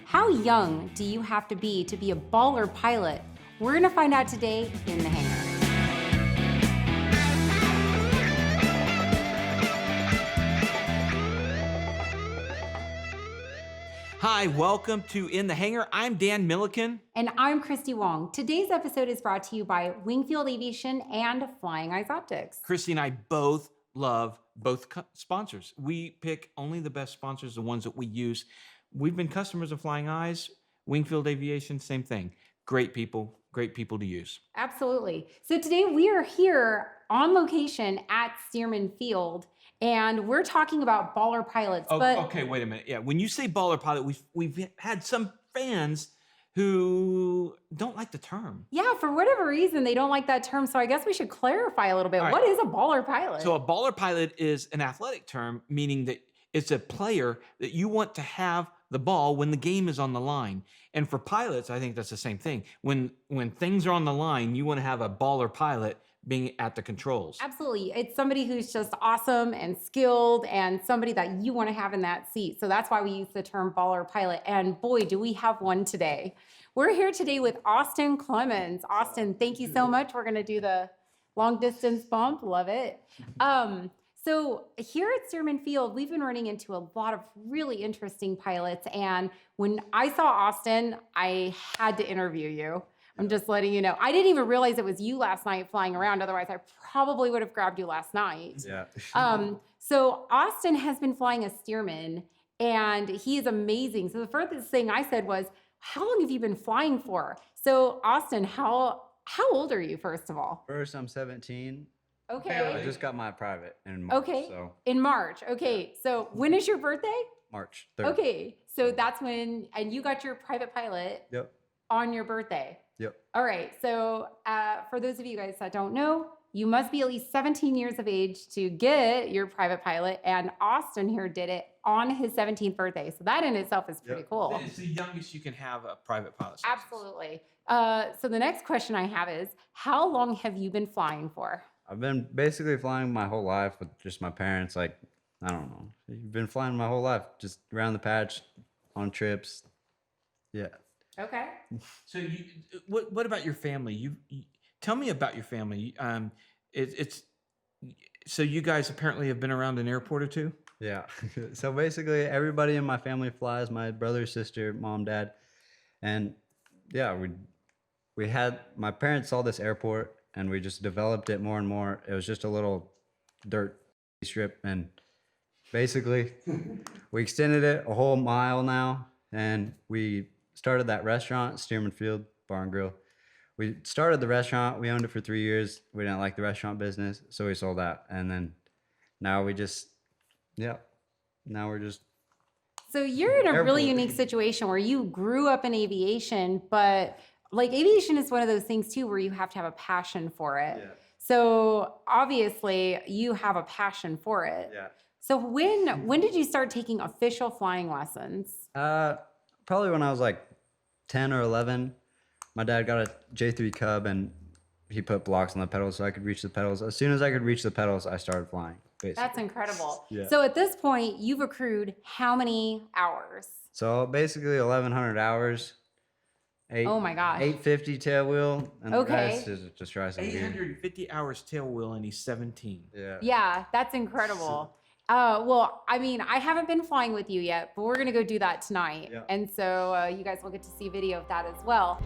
How young do you have to be a baller pilot? We're gonna find out today in the hangar. Hi, welcome to In the Hangar. I'm Dan Milliken. And I'm Christy Wong. Today's episode is brought to you by Wingfield Aviation and Flying Eyes Optics. Christy and I both love both sponsors. We pick only the best sponsors, the ones that we use. We've been customers of Flying Eyes, Wingfield Aviation, same thing. Great people to use. Absolutely. So today we are here on location at Stearman Field, and we're talking about baller pilots. Okay, wait a minute. Yeah, when you say baller pilot, we've had some fans who don't like the term. Yeah, for whatever reason, they don't like that term. So I guess we should clarify a little bit. Right. What is a baller pilot? So a baller pilot is an athletic term, meaning that it's a player that you want to have the ball when the game is on the line. And for pilots, I think that's the same thing. When things are on the line, you want to have a baller pilot being at the controls. Absolutely. It's somebody who's just awesome and skilled and somebody that you want to have in that seat. So that's why we use the term baller pilot. And boy, do we have one today. We're here today with Austin Clemens. Austin, thank you so much. We're going to do the long distance bump. Love it. So here at Stearman Field, we've been running into a lot of really interesting pilots. And when I saw Austin, I had to interview you. I'm just letting you know. I didn't even realize it was you last night flying around. Otherwise, I probably would have grabbed you last night. Yeah. So Austin has been flying a Stearman, and he is amazing. So the first thing I said was, how long have you been flying for? So Austin, how old are you, first of all? First, I'm 17. Okay. I just got my private in March. Okay. So. In March. Okay. So when is your birthday? March 3rd. Okay. So that's when, and you got your private pilot. Yep. On your birthday. Yep. All right. So for those of you guys that don't know, you must be at least 17 years of age to get your private pilot. And Austin here did it on his 17th birthday. So that in itself is pretty cool. It's the youngest you can have a private pilot. Absolutely. So the next question I have is, how long have you been flying for? I've been basically flying my whole life with just my parents. Like, I don't know. I've been flying my whole life, just around the patch, on trips. Yeah. Okay. So what about your family? You tell me about your family. So you guys apparently have been around an airport or two? Yeah. So basically everybody in my family flies, my brother, sister, mom, dad. And yeah, we had, my parents saw this airport and we just developed it more and more. It was just a little dirt strip, and basically we extended it a whole mile now, and we started that restaurant, Stearman Field Bar and Grill. We started the restaurant. We owned it for 3 years. We didn't like the restaurant business, so we sold that. And then now we're just. So you're in a really unique situation where you grew up in aviation, but like aviation is one of those things too where you have to have a passion for it. Yeah. So obviously you have a passion for it. Yeah. So when did you start taking official flying lessons? Probably when I was like 10 or 11. My dad got a J3 Cub and he put blocks on the pedals so I could reach the pedals. As soon as I could reach the pedals, I started flying, basically. That's incredible. Yeah. So at this point, you've accrued how many hours? So basically 1,100 hours. Oh my gosh. 850 tail wheel, and the rest is just racing gear. 850 hours tail wheel, and he's 17. Yeah. Yeah, that's incredible. Well, I mean, I haven't been flying with you yet, but we're going to go do that tonight. Yeah. And so you guys will get to see video of that as well.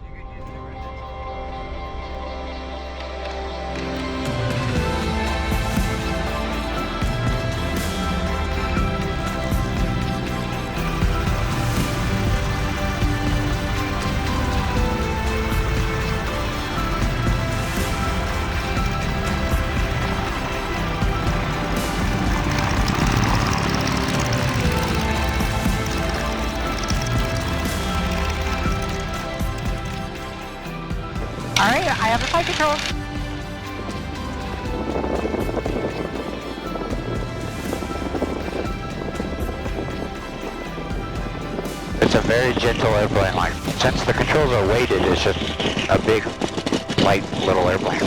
All right, I have the flight control. It's a very gentle airplane. Like, since the controls are weighted, it's just a big, light little airplane.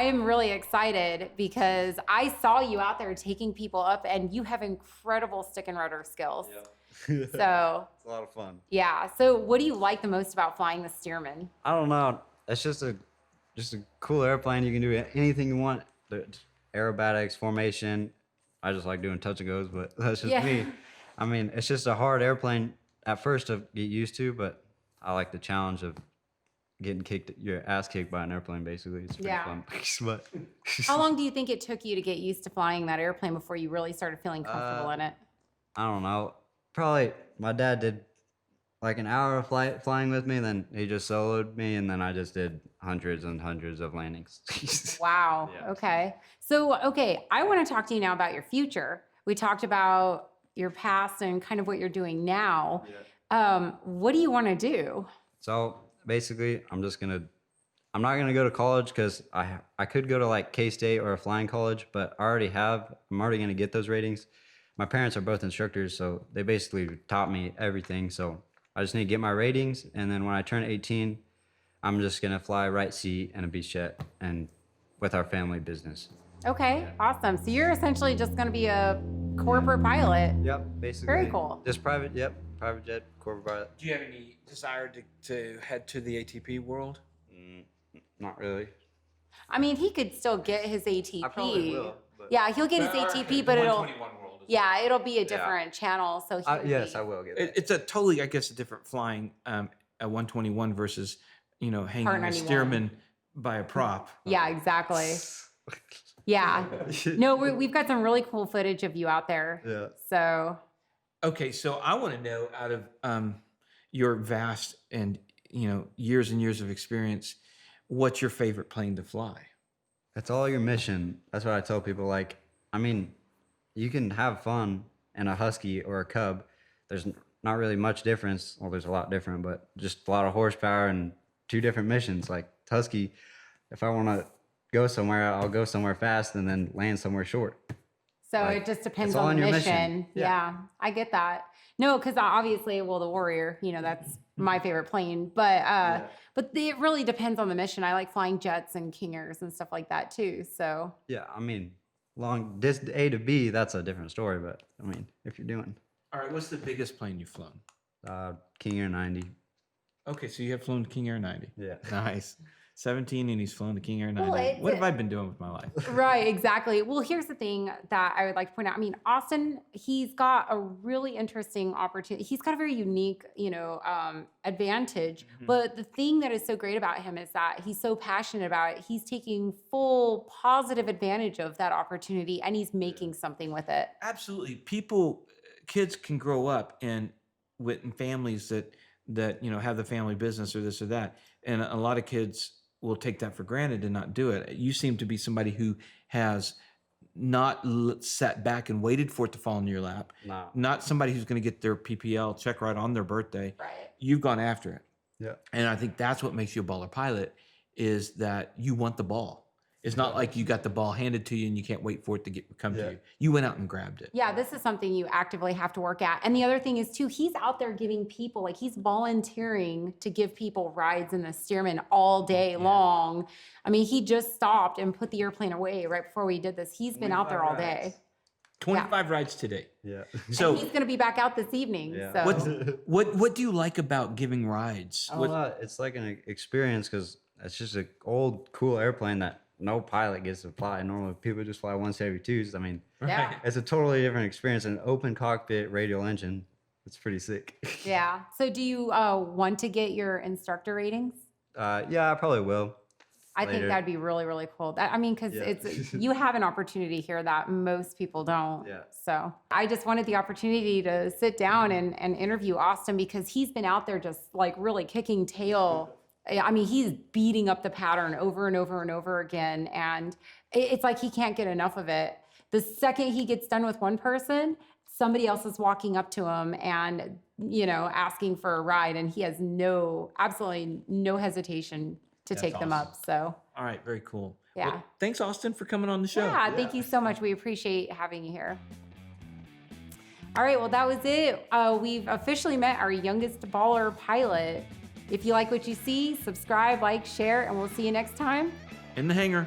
I am really excited because I saw you out there taking people up, and you have incredible stick and rudder skills. Yep. So It's a lot of fun. yeah. So what do you like the most about flying the Stearman? I don't know. It's just a cool airplane. You can do anything you want. The aerobatics, formation. I just like doing touch and goes, but that's just Yeah. me. I mean, it's just a hard airplane at first to get used to, but I like the challenge of getting your ass kicked by an airplane. Basically, it's pretty Yeah. fun. But How long do you think it took you to get used to flying that airplane before you really started feeling comfortable in it? I don't know. Probably my dad did like an hour of flying with me, then he just soloed me, and then I just did hundreds and hundreds of landings. Wow. Yeah. Okay. So, okay, I want to talk to you now about your future. We talked about your past and kind of what you're doing now. What do you want to do? So basically, I'm not gonna go to college because I could go to like K-State or a flying college, but I'm already gonna get those ratings. My parents are both instructors, so they basically taught me everything. So I just need to get my ratings, and then when I turn 18, I'm just gonna fly right seat and a beach jet, and with our family business. Okay, awesome. So you're essentially just going to be a corporate pilot. Yep, basically. Very cool. Just private jet, corporate pilot. Do you have any desire to head to the ATP world? Not really. I mean, he could still get his ATP. I probably will. But Yeah, he'll get his ATP, but it'll world. yeah, it'll be a different channel. So yes, I will get that. It's a totally, I guess, a different flying a 121 versus hanging Part a 91. Stearman by a prop. Yeah, exactly. Yeah. No, we've got some really cool footage of you out there. Yeah. So Okay, so I want to know, out of your vast and years and years of experience, what's your favorite plane to fly? It's all your mission. That's what I tell people. Like, I mean, you can have fun in a Husky or a Cub. There's not really much difference. Well, there's a lot different, but just a lot of horsepower and two different missions. Like Husky, if I want to go somewhere, I'll go somewhere fast and then land somewhere short. it just depends it's all on the on your mission. mission. Yeah. Yeah. I get that. No, because obviously, well, the Warrior, that's my favorite plane. But but it really depends on the mission. I like flying jets and Kingers and stuff like that too. So Yeah, I mean, long this A to B, that's a different story. But I mean, if you're doing All right, what's the biggest plane you've flown? King Air 90, Okay, so you have flown King Air 90. yeah. Nice. 17 and he's flown the King Air 90. Well, What have I been doing with my life? right, exactly. Well, here's the thing that I would like to point out. I mean, Austin, he's got a really interesting opportunity. He's got a very unique, advantage. But the thing that is so great about him is that he's so passionate about it. He's taking full positive advantage of that opportunity, and he's making something with it. Absolutely. Kids can grow up in families that have the family business or this or that. And a lot of kids will take that for granted and not do it. You seem to be somebody who has not sat back and waited for it to fall in your lap. No. Not somebody who's going to get their PPL check right on their birthday. Right. You've gone after it. Yeah. And I think that's what makes you a baller pilot, is that you want the ball. It's not like you got the ball handed to you and you can't wait for it to come to Yeah. you. You went out and grabbed it. Yeah, this is something you actively have to work at. And the other thing is too, he's out there giving people, like he's volunteering to give people rides in the Stearman all day long. I mean, he just stopped and put the airplane away right before we did this. He's been out there all day. 25 rides today. Yeah. So And he's going to be back out this evening. Yeah. So what do you like about giving rides? I don't know, it's like an experience because it's just an old, cool airplane that no pilot gets to fly. Normally, people just fly 172s. I mean, yeah. it's a totally different experience. An open cockpit radial engine. It's pretty sick. Yeah. So do you want to get your instructor ratings? Yeah, I probably will. I think Later. that'd be really, really cool. Because Yeah. it's you have an opportunity here that most people don't. Yeah. So I just wanted the opportunity to sit down and interview Austin because he's been out there just like really kicking tail. I mean, he's beating up the pattern over and over and over again. And it's like he can't get enough of it. The second he gets done with one person, somebody else is walking up to him and, asking for a ride. And he has absolutely no hesitation to That's take them awesome. up. So All right, very cool. Yeah. Well, thanks, Austin, for coming on the show. yeah, thank you so much. We appreciate having you here. All right, well, that was it. We've officially met our youngest baller pilot. If you like what you see, subscribe, like, share, and we'll see you next time. In the hangar.